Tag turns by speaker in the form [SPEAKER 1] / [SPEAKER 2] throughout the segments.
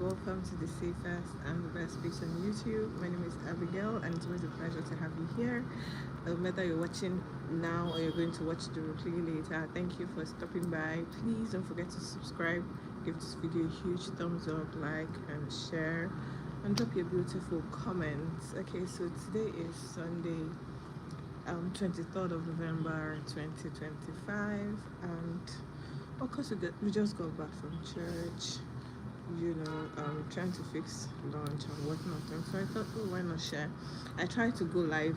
[SPEAKER 1] welcome to the safest and the best space on YouTube. My name is Abigail, and it's always a pleasure to have you here. Whether you're watching now or you're going to watch the replay later, thank you for stopping by. Please don't forget to subscribe, give this video a huge thumbs up, like, and share, and drop your beautiful comments. Okay, so today is Sunday, 23rd of November 2025, and of course we just got back from church, trying to fix lunch and whatnot. And so I thought, oh, why not share? I tried to go live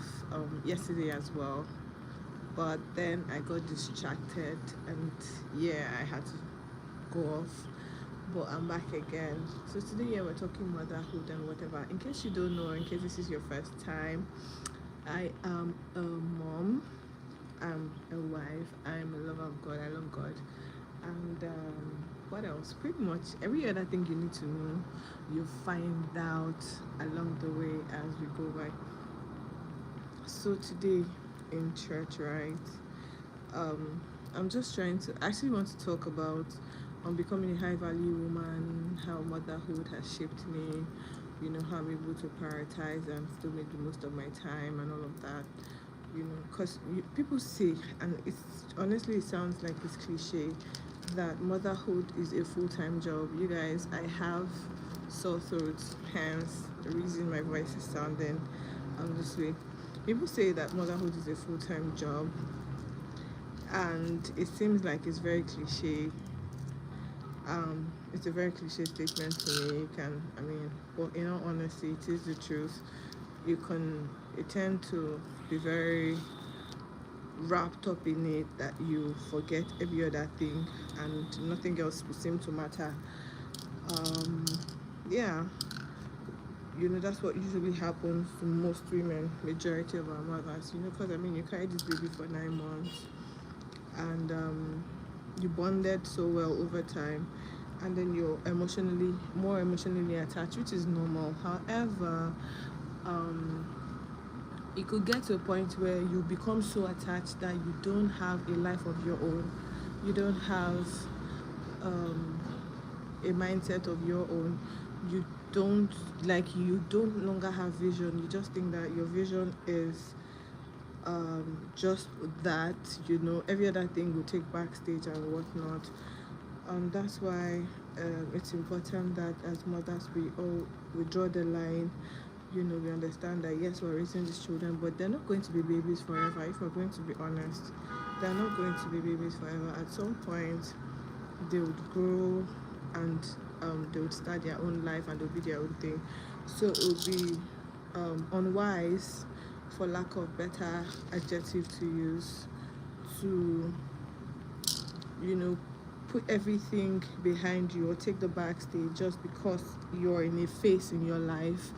[SPEAKER 1] yesterday as well, but then I got distracted, and yeah, I had to go off. But I'm back again. So today, we're talking motherhood and whatever. In case you don't know, in case this is your first time, I am a mom. I'm a wife. I'm a lover of God. I love God. And what else? Pretty much every other thing you need to know, you find out along the way as we go by. So today in church, right? I'm just trying to actually want to talk about becoming a high value woman, how motherhood has shaped me, how I'm able to prioritize and still make the most of my time and all of that. Because people say, and it's honestly, it sounds like it's cliche, that motherhood is a full-time job. You guys, I have sore throats, hence the reason my voice is sounding this way. People say that motherhood is a full-time job, and it seems like it's very cliche. It's a very cliche statement to make, and I mean, well, in all honesty, it is the truth. You tend to be very wrapped up in it that you forget every other thing and nothing else will seem to matter. Yeah, that's what usually happens to most women, majority of our mothers, because I mean, you carried this baby for 9 months, and you bonded so well over time, and then you're more emotionally attached, which is normal. However, it could get to a point where you become so attached that you don't have a life of your own. You don't have a mindset of your own. You don't longer have vision. You just think that your vision is just that, every other thing will take backstage and whatnot. That's why it's important that as mothers we draw the line. We understand that yes, we're raising these children, but they're not going to be babies forever. If we're going to be honest, they're not going to be babies forever. At some point, they would grow, and they would start their own life, and they'll be their own thing. So it would be unwise, for lack of better adjective to use, to put everything behind you or take the backstage just because you're in a phase in your life.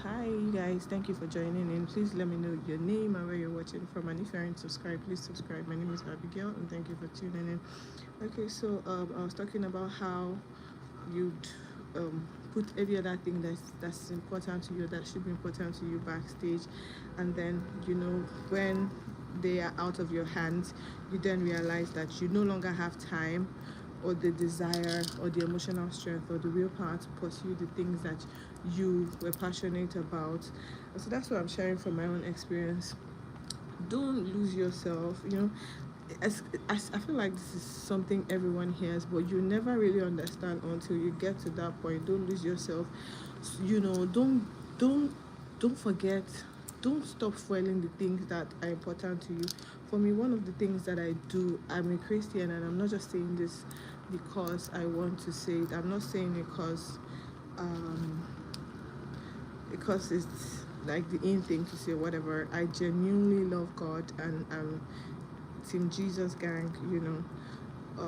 [SPEAKER 1] Hi you guys, thank you for joining in. Please let me know your name and where you're watching from, and if you aren't subscribed, please subscribe. My name is Abigail, and thank you for tuning in. Okay, so I was talking about how you'd put every other thing that's important to you, that should be important to you, backstage, and then when they are out of your hands, you then realize that you no longer have time or the desire or the emotional strength or the willpower to pursue the things that you were passionate about. So that's what I'm sharing from my own experience. Don't lose yourself. I feel like this is something everyone hears, but you never really understand until you get to that point. Don't lose yourself. Don't forget. Don't stop foiling the things that are important to you. For me, one of the things that I do, I'm a Christian, and I'm not just saying this because I want to say it. I'm not saying it because it's like the in thing to say whatever. I genuinely love God, and I'm Team Jesus gang.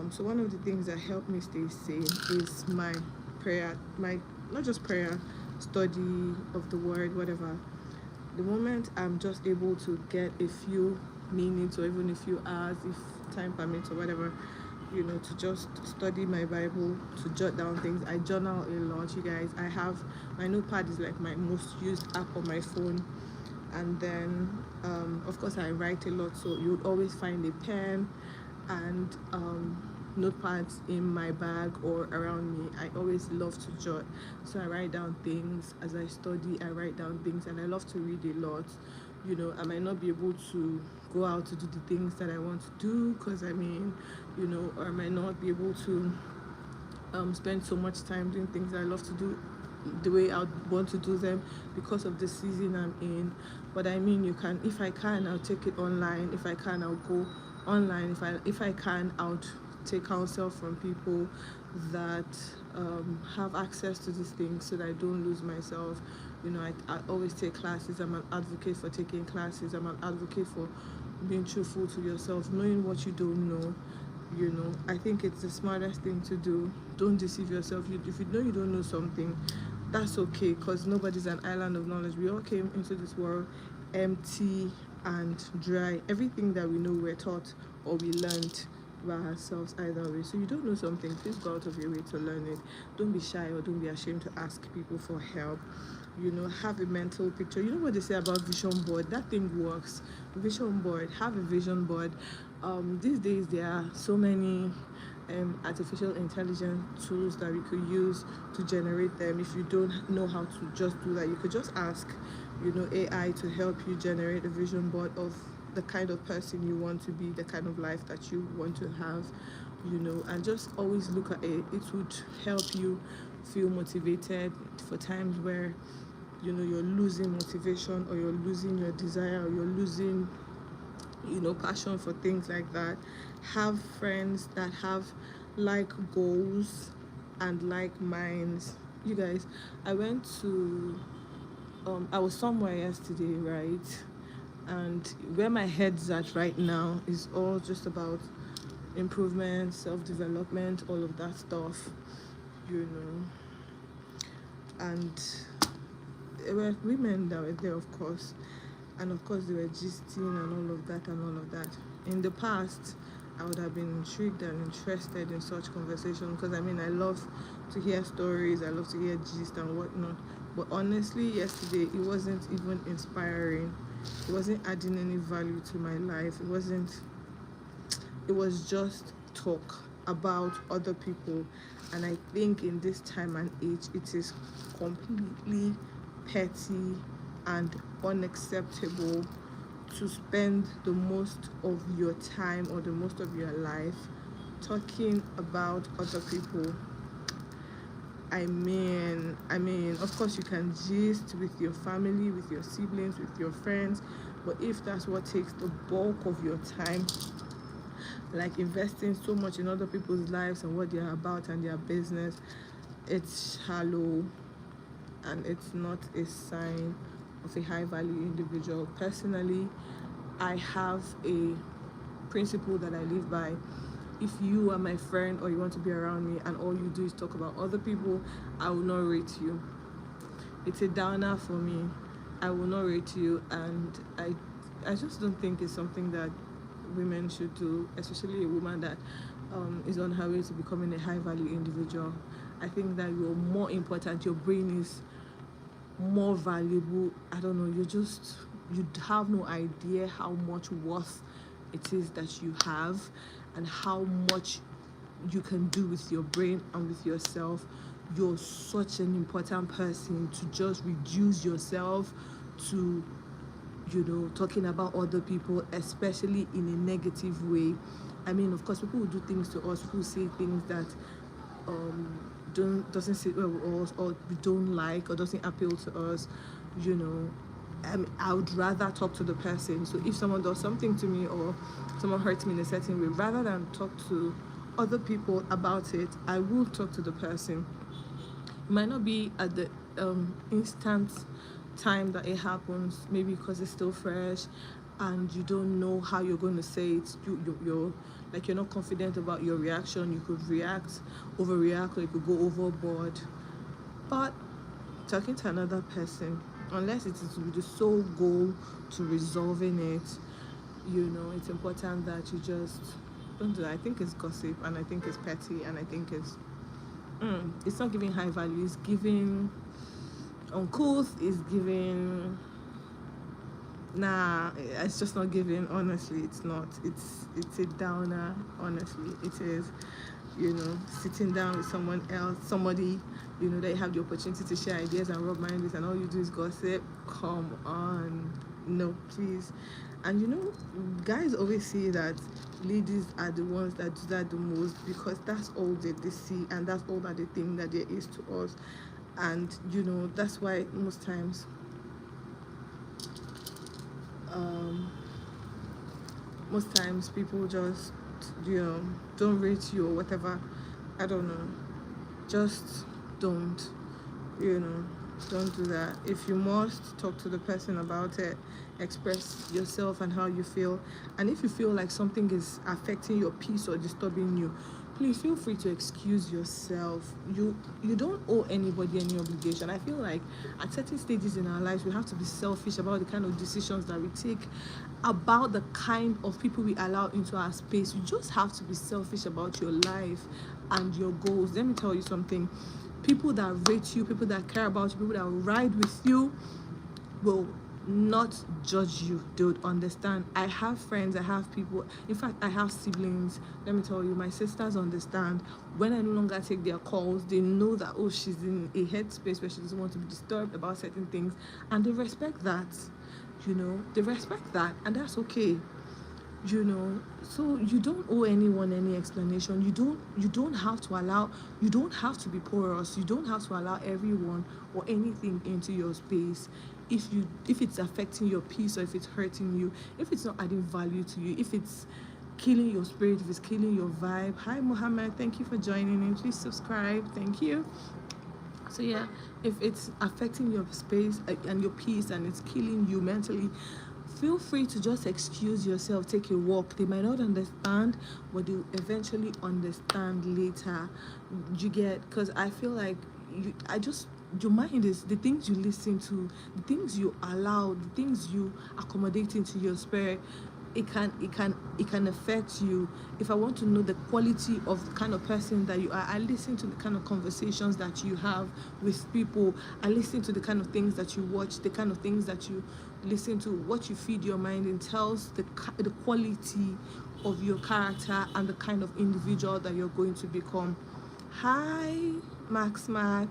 [SPEAKER 1] So one of the things that help me stay sane is my prayer, my not just prayer, study of the word, whatever. The moment I'm just able to get a few minutes or even a few hours, if time permits or whatever, to just study my Bible, to jot down things. I journal a lot, you guys. I have my notepad is like my most used app on my phone, and then of course I write a lot, so you would always find a pen and notepads in my bag or around me. I always love to jot, so I write down things as I study. I write down things, and I love to read a lot. I might not be able to go out to do the things that I want to do, because or I might not be able to spend so much time doing things I love to do the way I would want to do them because of the season I'm in. But you can, if I can, I'll take it online. If I can, I'll go online. If I can, I'll take counsel from people that have access to these things, so that I don't lose myself. I always take classes. I'm an advocate for taking classes. I'm an advocate for being truthful to yourself, knowing what you don't know. I think it's the smartest thing to do. Don't deceive yourself. If you know you don't know something, that's okay, because nobody's an island of knowledge. We all came into this world empty and dry. Everything that we know, we're taught or we learned by ourselves either way. So you don't know something, please go out of your way to learn it. Don't be shy or don't be ashamed to ask people for help. Have a mental picture. You know what they say about vision board? That thing works. Vision board. Have a vision board. These days there are so many artificial intelligence tools that we could use to generate them. If you don't know how to just do that, you could just ask AI to help you generate a vision board of the kind of person you want to be, the kind of life that you want to have. And just always look at it. It would help you feel motivated for times where you're losing motivation, or you're losing your desire, or you're losing passion for things like that. Have friends that have like goals and like minds. You guys, I was somewhere yesterday, right? And where my head's at right now is all just about improvement, self-development, all of that stuff, you know. And there were women that were there, of course, and of course they were gisting and all of that and all of that. In the past, I would have been intrigued and interested in such conversation, because I love to hear stories, I love to hear gist and whatnot. But honestly, yesterday it wasn't even inspiring. It wasn't adding any value to my life. It was just talk about other people. And I think in this time and age, it is completely petty and unacceptable to spend the most of your time or the most of your life talking about other people. Of course, you can gist with your family, with your siblings, with your friends, but if that's what takes the bulk of your time, like investing so much in other people's lives and what they're about and their business, it's shallow, and it's not a sign of a high value individual. Personally, I have a principle that I live by. If you are my friend or you want to be around me and all you do is talk about other people, I will not rate you. It's a downer for me. I will not rate you, and I just don't think it's something that women should do, especially a woman that is on her way to becoming a high value individual. I think that you're more important. Your brain is more valuable. I don't know. You have no idea how much worth it is that you have, and how much you can do with your brain and with yourself. You're such an important person to just reduce yourself to talking about other people, especially in a negative way. Of course, people will do things to us, who say things that doesn't sit well with us, or we don't like, or doesn't appeal to us. I would rather talk to the person. So if someone does something to me, or someone hurts me in a certain way, rather than talk to other people about it, I will talk to the person. It might not be at the instant time that it happens, maybe because it's still fresh and you don't know how you're going to say it. You're not confident about your reaction. You could overreact, or you could go overboard. But talking to another person, unless it is with the sole goal to resolving it, it's important that you just don't do that. I think it's gossip, and I think it's petty, and I think it's not giving high value. It's giving uncouth. It's giving Nah, it's just not giving. Honestly, it's not. It's a downer. Honestly, it is. Sitting down with someone else, somebody, that you have the opportunity to share ideas and rub minds with, and all you do is gossip. Come on, no, please. And guys always say that ladies are the ones that do that the most because that's all that they see and that's all that they think that there is to us. And that's why um, most times people just don't rate you or whatever. I don't know, just don't you know don't do that. If you must talk to the person about it, express yourself and how you feel. And if you feel like something is affecting your peace or disturbing you, please feel free to excuse yourself. You don't owe anybody any obligation. I feel like at certain stages in our lives we have to be selfish about the kind of decisions that we take, about the kind of people we allow into our space. You just have to be selfish about your life and your goals. Let me tell you something. People that rate you, people that care about you, people that ride with you will not judge you. They would understand. I have friends, I have people, in fact I have siblings. Let me tell you, my sisters understand. When I no longer take their calls, they know that, oh, she's in a headspace where she doesn't want to be disturbed about certain things, and they respect that. They respect that, and that's okay. So you don't owe anyone any explanation. You don't have to allow, you don't have to be porous. You don't have to allow everyone or anything into your space. If it's affecting your peace, or if it's hurting you, if it's not adding value to you, if it's killing your spirit, if it's killing your vibe. Hi Mohammed, thank you for joining in. Please subscribe. Thank you. So yeah, if it's affecting your space and your peace and it's killing you mentally, feel free to just excuse yourself, take a walk. They might not understand, but they'll eventually understand later. You get, because I feel like your mind is the things you listen to, the things you allow, the things you accommodate into your spirit. It can affect you. If I want to know the quality of the kind of person that you are, I listen to the kind of conversations that you have with people. I listen to the kind of things that you watch, the kind of things that you listen to. What you feed your mind and tells the quality of your character and the kind of individual that you're going to become. Hi Max Matt,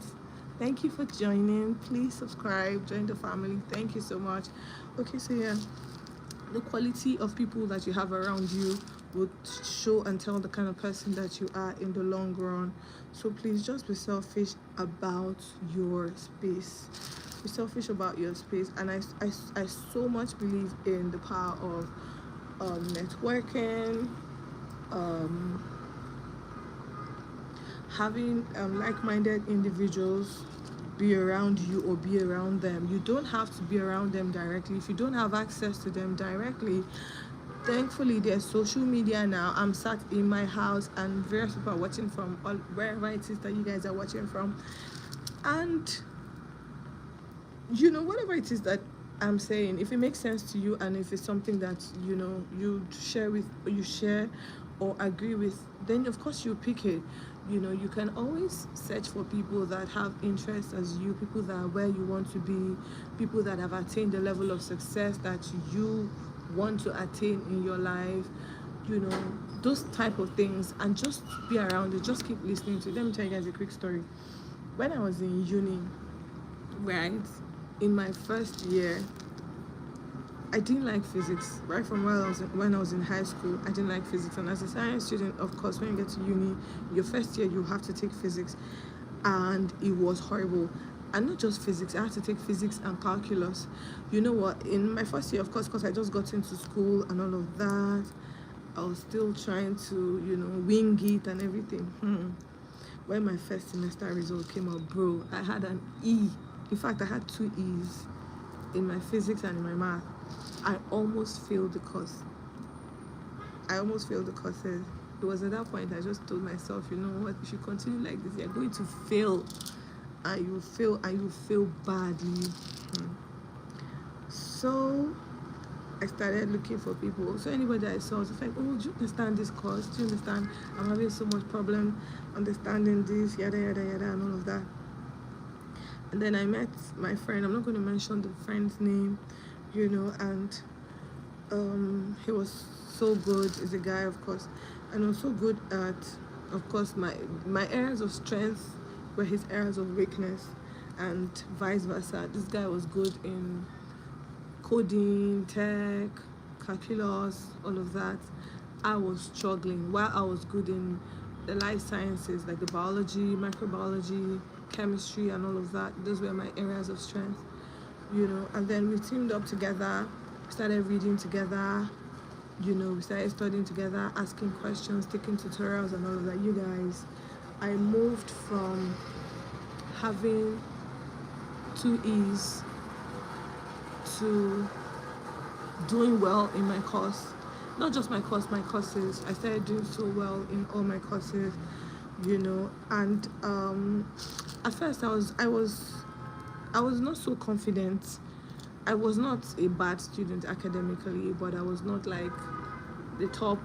[SPEAKER 1] thank you for joining. Please subscribe, join the family. Thank you so much. Okay, so yeah, the quality of people that you have around you would show and tell the kind of person that you are in the long run. So please just be selfish about your space. Be selfish about your space. And I so much believe in the power of networking, having like-minded individuals be around you or be around them. You don't have to be around them directly. If you don't have access to them directly, thankfully there's social media now. I'm sat in my house and various people are watching from wherever it is that you guys are watching from. And whatever it is that I'm saying, if it makes sense to you and if it's something that you share or agree with, then of course you pick it. You can always search for people that have interests as you, people that are where you want to be, people that have attained the level of success that you want to attain in your life, those type of things, and just be around it. Just keep listening to it. Let me tell you guys a quick story. When I was in uni, right, in my first year, I didn't like physics. Right from when I was in high school, I didn't like physics. And as a science student, of course, when you get to uni, your first year, you have to take physics. And it was horrible. And not just physics, I had to take physics and calculus. You know what? In my first year, of course, because I just got into school and all of that, I was still trying to, wing it and everything. When my first semester result came out, bro, I had an E. In fact, I had 2 E's in my physics and in my math. I almost failed the course. It was at that point I just told myself, you know what, if you continue like this, you're going to fail. And you fail badly. So I started looking for people. So anybody I saw was like, oh, do you understand this course? Do you understand? I'm having so much problem understanding this, yada, yada, yada, and all of that. And then I met my friend. I'm not going to mention the friend's name, you know, and he was so good. He's a guy, of course, and was so good at, of course, my areas of strength were his areas of weakness, and vice versa. This guy was good in coding, tech, calculus, all of that. I was struggling. While I was good in the life sciences, like the biology, microbiology, chemistry, and all of that, those were my areas of strength, you know. And then we teamed up together, started reading together, you know, we started studying together, asking questions, taking tutorials, and all of that. You guys, I moved from having two E's to doing well in my course. Not just my course, my courses. I started doing so well in all my courses, you know. And at first, I was not so confident. I was not a bad student academically, but I was not like the top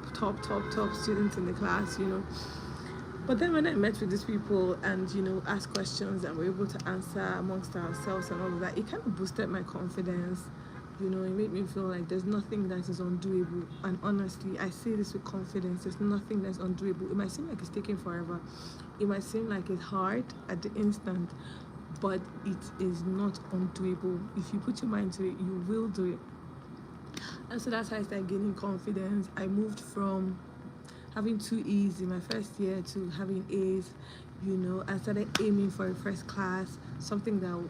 [SPEAKER 1] student in the class, you know. But then when I met with these people and, you know, asked questions and were able to answer amongst ourselves and all of that, it kind of boosted my confidence. You know, it made me feel like there's nothing that is undoable. And honestly, I say this with confidence, there's nothing that's undoable. It might seem like it's taking forever. It might seem like it's hard at the instant, but it is not undoable. If you put your mind to it, you will do it. And so that's how I started gaining confidence. I moved from having two E's in my first year to having A's, you know. I started aiming for a first class, something that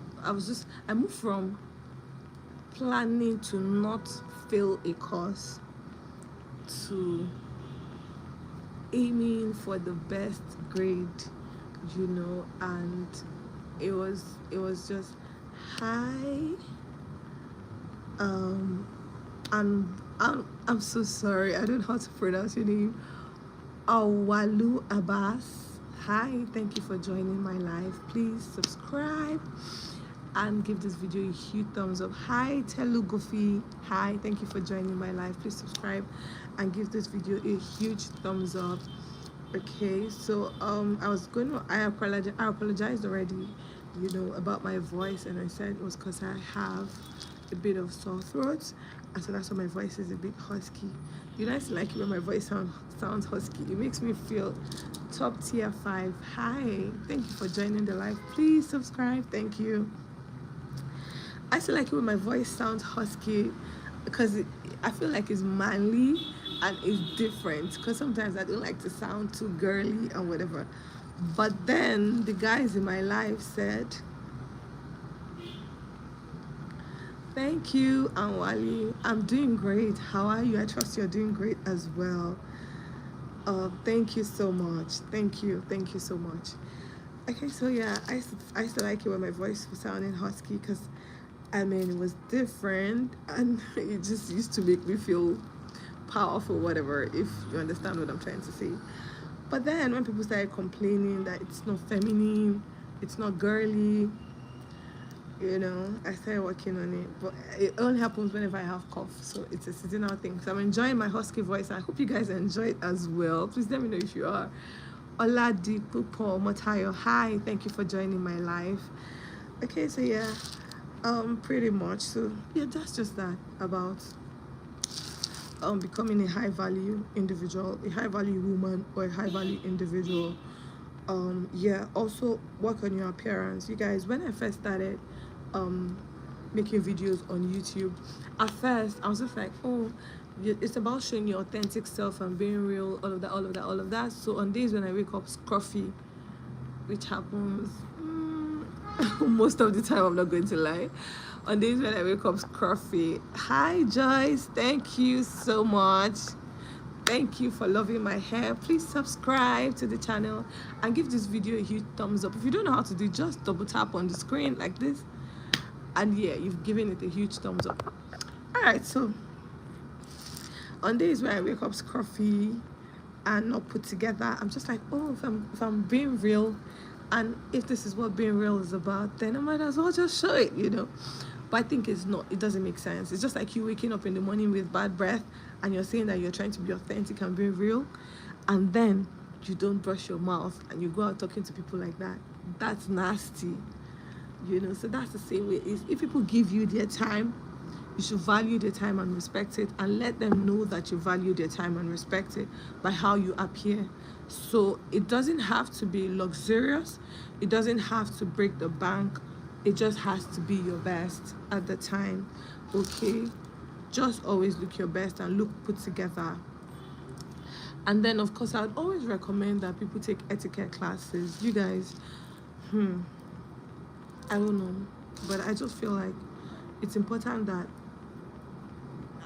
[SPEAKER 1] I moved from planning to not fail a course to aiming for the best grade, you know. And it was just hi. I'm so sorry, I don't know how to pronounce your name. Awalu Abbas. Hi, thank you for joining my live. Please subscribe and give this video a huge thumbs up. Hi, Telugufi. Hi, thank you for joining my live. Please subscribe and give this video a huge thumbs up. Okay, so I apologized already, you know, about my voice, and I said it was because I have a bit of sore throat, and so that's why my voice is a bit husky. You guys like it when my voice sounds husky. It makes me feel top tier 5. Hi, thank you for joining the live. Please subscribe. Thank you. I still like it when my voice sounds husky because I feel like it's manly and it's different, because sometimes I don't like to sound too girly and whatever. But then the guys in my life said, thank you, Anwali. I'm doing great. How are you? I trust you're doing great as well. Thank you so much. Thank you so much. Okay, so yeah, I still like it when my voice was sounding husky, because I mean, it was different and it just used to make me feel powerful, whatever, if you understand what I'm trying to say. But then when people started complaining that it's not feminine, it's not girly, you know, I started working on it. But it only happens whenever I have cough, so it's a seasonal thing. So I'm enjoying my husky voice. I hope you guys enjoy it as well. Please let me know if you are. Oladipupo Motayo, hi, thank you for joining my live. Okay, so yeah, pretty much. So yeah, that's just that about becoming a high value individual, a high value woman, or a high value individual. Yeah, also work on your appearance. You guys, when I first started making videos on YouTube, at first I was just like, oh, it's about showing your authentic self and being real, all of that. So on days when I wake up scruffy, which happens most of the time, I'm not going to lie, on days when I wake up scruffy. Hi Joyce, thank you so much. Thank you for loving my hair. Please subscribe to the channel and give this video a huge thumbs up. If you don't know how to do, just double tap on the screen like this, and yeah, you've given it a huge thumbs up. All right, so on days when I wake up scruffy and not put together, I'm just like, oh, if I'm being real, and if this is what being real is about, then I might as well just show it, you know. But I think it's not, it doesn't make sense. It's just like you waking up in the morning with bad breath and you're saying that you're trying to be authentic and be real, and then you don't brush your mouth and you go out talking to people like that. That's nasty, you know. So that's the same way. Is if people give you their time, you should value their time and respect it, and let them know that you value their time and respect it by how you appear. So it doesn't have to be luxurious, it doesn't have to break the bank, it just has to be your best at the time. Okay, just always look your best and look put together. And then of course I'd always recommend that people take etiquette classes. You guys, I don't know, but I just feel like it's important that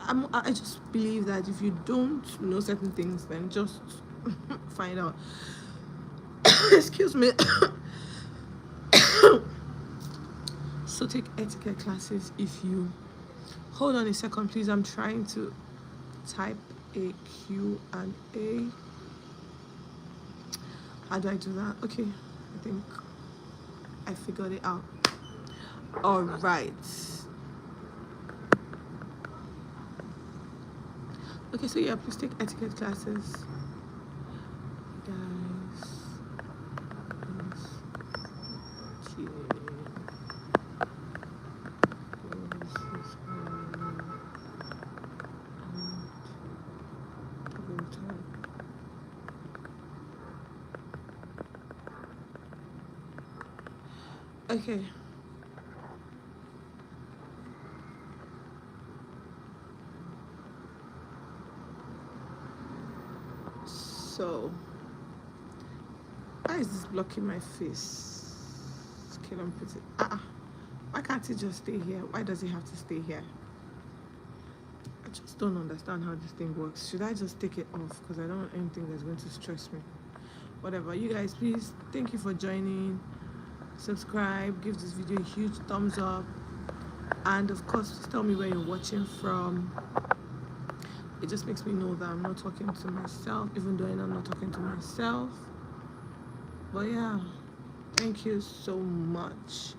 [SPEAKER 1] I just believe that if you don't know certain things, then just find out. Excuse me. So take etiquette classes if you. Hold on a second, please. I'm trying to type a Q&A. How do I do that? Okay, I think I figured it out. All right. Okay, so yeah, please take etiquette classes, guys. Okay. Okay. So, why is this blocking my face? Okay, let me put it. Why can't it just stay here? Why does it have to stay here? I just don't understand how this thing works. Should I just take it off? Because I don't want anything that's going to stress me. Whatever. You guys, please, thank you for joining. Subscribe, give this video a huge thumbs up, and of course just tell me where you're watching from. It just makes me know that I'm not talking to myself, even though I'm not talking to myself. But yeah, thank you so much.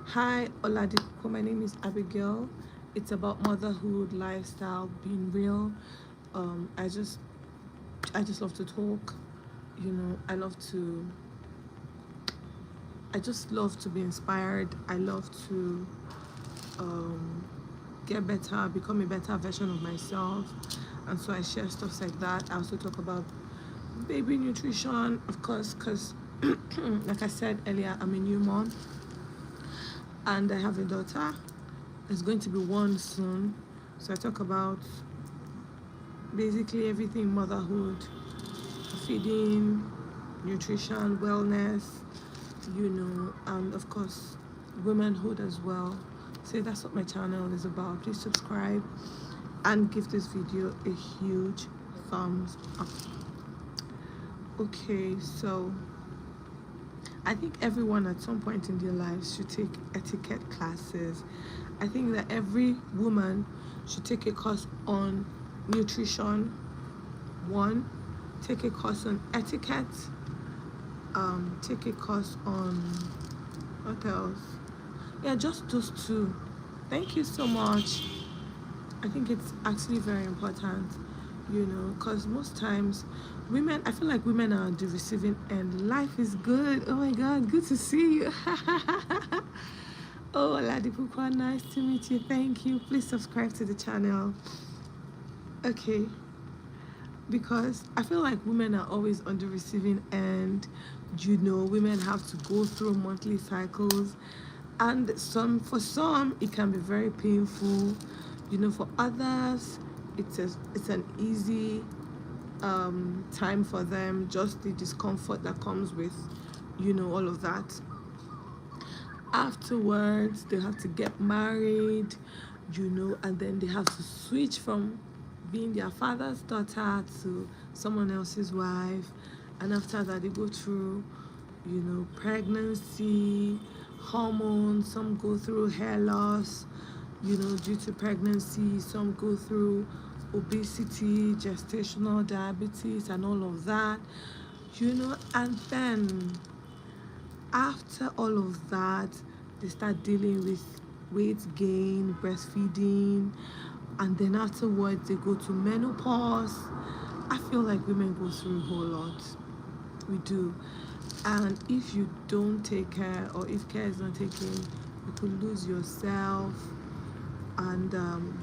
[SPEAKER 1] Hi Oladipo, my name is Abigail. It's about motherhood, lifestyle, being real. I just love to talk, you know. I just love to be inspired. I love to get better, become a better version of myself. And so I share stuff like that. I also talk about baby nutrition, of course, because like I said earlier, I'm a new mom and I have a daughter. There's going to be one soon. So I talk about basically everything motherhood, feeding, nutrition, wellness, you know, and of course womanhood as well. So that's what my channel is about. Please subscribe and give this video a huge thumbs up. Okay, so I think everyone at some point in their lives should take etiquette classes. I think that every woman should take a course on nutrition, one, take a course on etiquette, take a course on what else? Yeah, just those two. Thank you so much. I think it's actually very important, you know, because most times women, I feel like women are on the receiving end. Life is good. Oh my God, good to see you. Oh, Oladipo, nice to meet you. Thank you. Please subscribe to the channel. Okay, because I feel like women are always on the receiving end. You know, women have to go through monthly cycles, and for some it can be very painful, you know. For others it's an easy time for them, just the discomfort that comes with, you know, all of that. Afterwards they have to get married, you know, and then they have to switch from being their father's daughter to someone else's wife. And after that they go through, you know, pregnancy, hormones. Some go through hair loss, you know, due to pregnancy. Some go through obesity, gestational diabetes, and all of that, you know. And then after all of that they start dealing with weight gain, breastfeeding, and then afterwards they go to menopause. I feel like women go through a whole lot. We do. And if you don't take care, or if care is not taken, you could lose yourself, and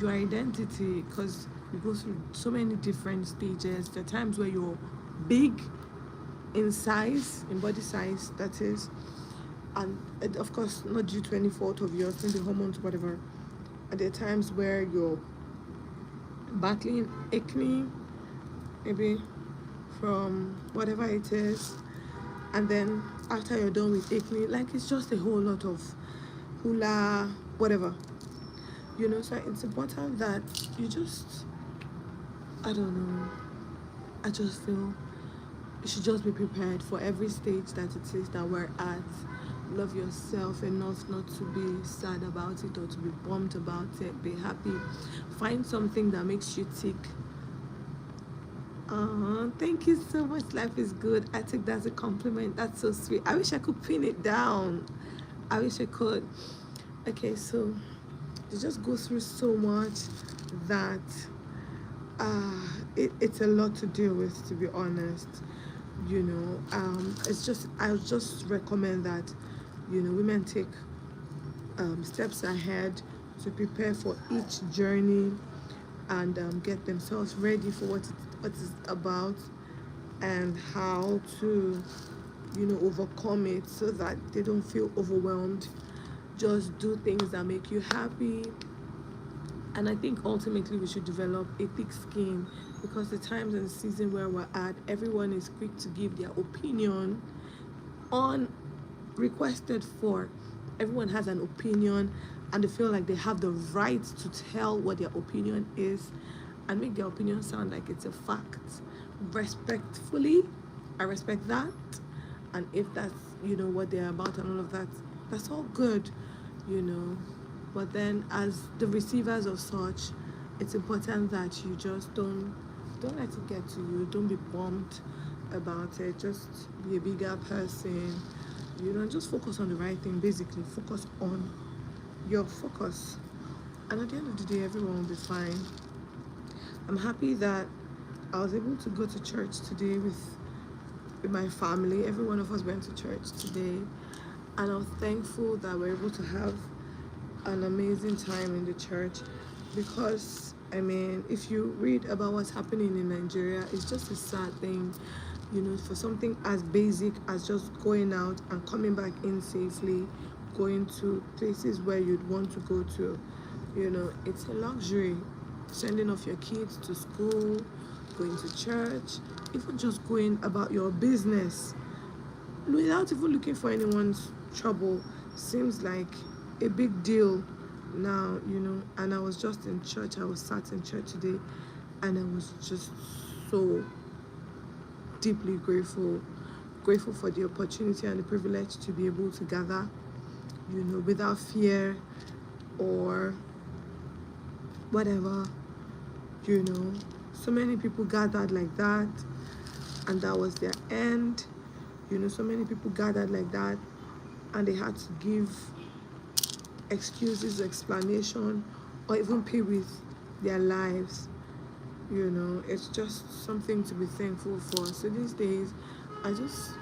[SPEAKER 1] your identity, because you go through so many different stages. There are times where you're big in size, in body size, that is, and of course not due to any fault of yours, maybe hormones, whatever. And there are times where you're battling acne, maybe from whatever it is, and then after you're done with acne, like it's just a whole lot of hula, whatever, so it's important that you just, I don't know, I just feel you should just be prepared for every stage that it is that we're at. Love yourself enough not to be sad about it or to be bummed about it. Be happy. Find something that makes you tick. Thank you so much. Life is good. I take that as a compliment. That's so sweet. I wish I could pin it down. I wish I could. Okay, so you just go through so much that it's a lot to deal with, to be honest. It's just, I would just recommend that women take steps ahead to prepare for each journey and get themselves ready for what it's about, and how to overcome it so that they don't feel overwhelmed. Just do things that make you happy. And I think ultimately we should develop a thick skin, because the times and the season where we're at, everyone is quick to give their opinion on requested for. Everyone has an opinion, and they feel like they have the right to tell what their opinion is and make their opinion sound like it's a fact. Respectfully, I respect that. And if that's, what they're about and all of that, that's all good, But then as the receivers of such, it's important that you just don't let it get to you. Don't be bummed about it. Just be a bigger person, just focus on the right thing. Basically, focus on your focus. And at the end of the day, everyone will be fine. I'm happy that I was able to go to church today with my family. Every one of us went to church today. And I'm thankful that we're able to have an amazing time in the church, because if you read about what's happening in Nigeria, it's just a sad thing, for something as basic as just going out and coming back in safely, going to places where you'd want to go to. It's a luxury. Sending off your kids to school, going to church, even just going about your business without even looking for anyone's trouble seems like a big deal now, And I was just in church. I was sat in church today, and I was just so deeply grateful for the opportunity and the privilege to be able to gather, without fear or whatever, So many people gathered like that, and that was their end. So many people gathered like that, and they had to give excuses, explanation, or even pay with their lives. It's just something to be thankful for. So these days, I just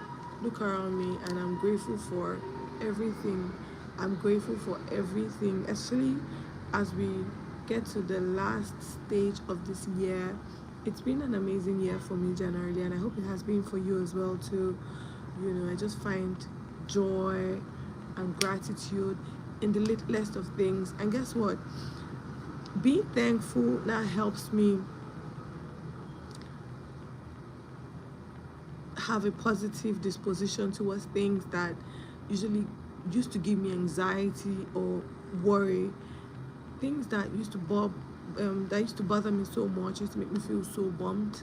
[SPEAKER 1] look around me and I'm grateful for everything. I'm grateful for everything, especially as we get to the last stage of this year. It's been an amazing year for me generally, and I hope it has been for you as well too. I just find joy and gratitude in the littlest of things. And guess what? Being thankful now helps me have a positive disposition towards things that usually used to give me anxiety or worry. Things that used to bother me so much, used to make me feel so bummed.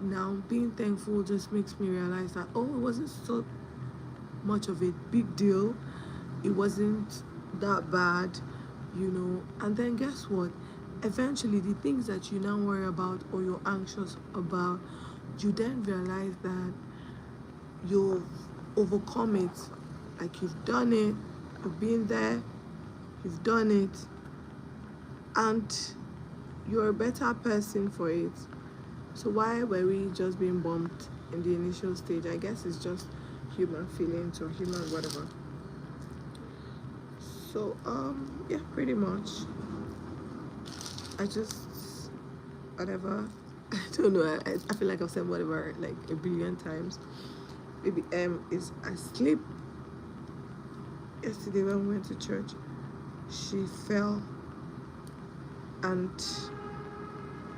[SPEAKER 1] Now being thankful just makes me realize that, it wasn't so much of a big deal. It wasn't that bad, And then guess what? Eventually, the things that you now worry about or you're anxious about, you then realize that you've overcome it. Like you've done it, you've been there, you've done it, and you're a better person for it. So why were we just being bumped in the initial stage? I guess it's just human feelings or human whatever. So yeah, pretty much I just, whatever. I don't know. I feel like I've said whatever like a billion times. Baby M is asleep. Yesterday when we went to church, she fell and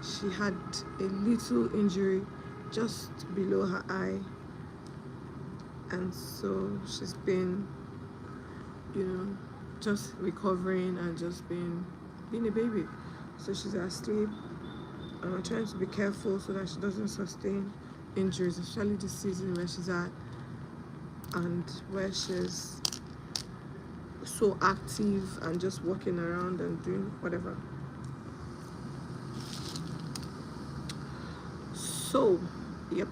[SPEAKER 1] she had a little injury just below her eye, and so she's been, just recovering and just being a baby. So she's asleep, and I'm trying to be careful so that she doesn't sustain injuries, especially this season where she's at and where she's so active and just walking around and doing whatever. So, yep.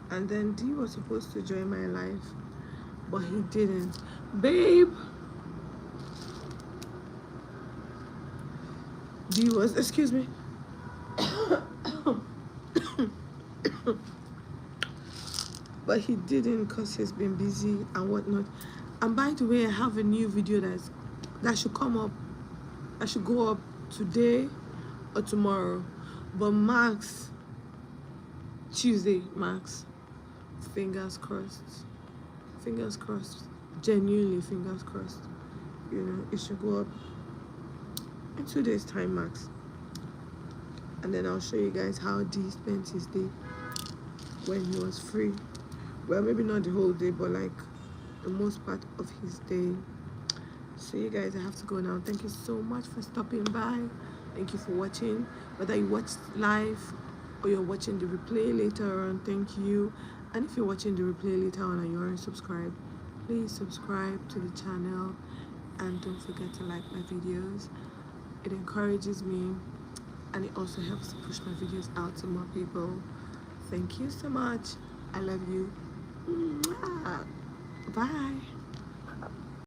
[SPEAKER 1] And then D was supposed to join my life, but he didn't. Babe! D was, excuse me. But he didn't because he's been busy and whatnot. And by the way, I have a new video that should come up. I should go up today or tomorrow. But Max, Tuesday, Max, fingers crossed. Fingers crossed. Genuinely fingers crossed. It should go up in 2 days' time, Max. And then I'll show you guys how D spent his day when he was free. Well, maybe not the whole day, but like the most part of his day. So you guys, I have to go now. Thank you so much for stopping by. Thank you for watching. Whether you watched live or you're watching the replay later on, thank you. And if you're watching the replay later on and you aren't subscribed, please subscribe to the channel and don't forget to like my videos. It encourages me and it also helps to push my videos out to more people. Thank you so much. I love you. Bye.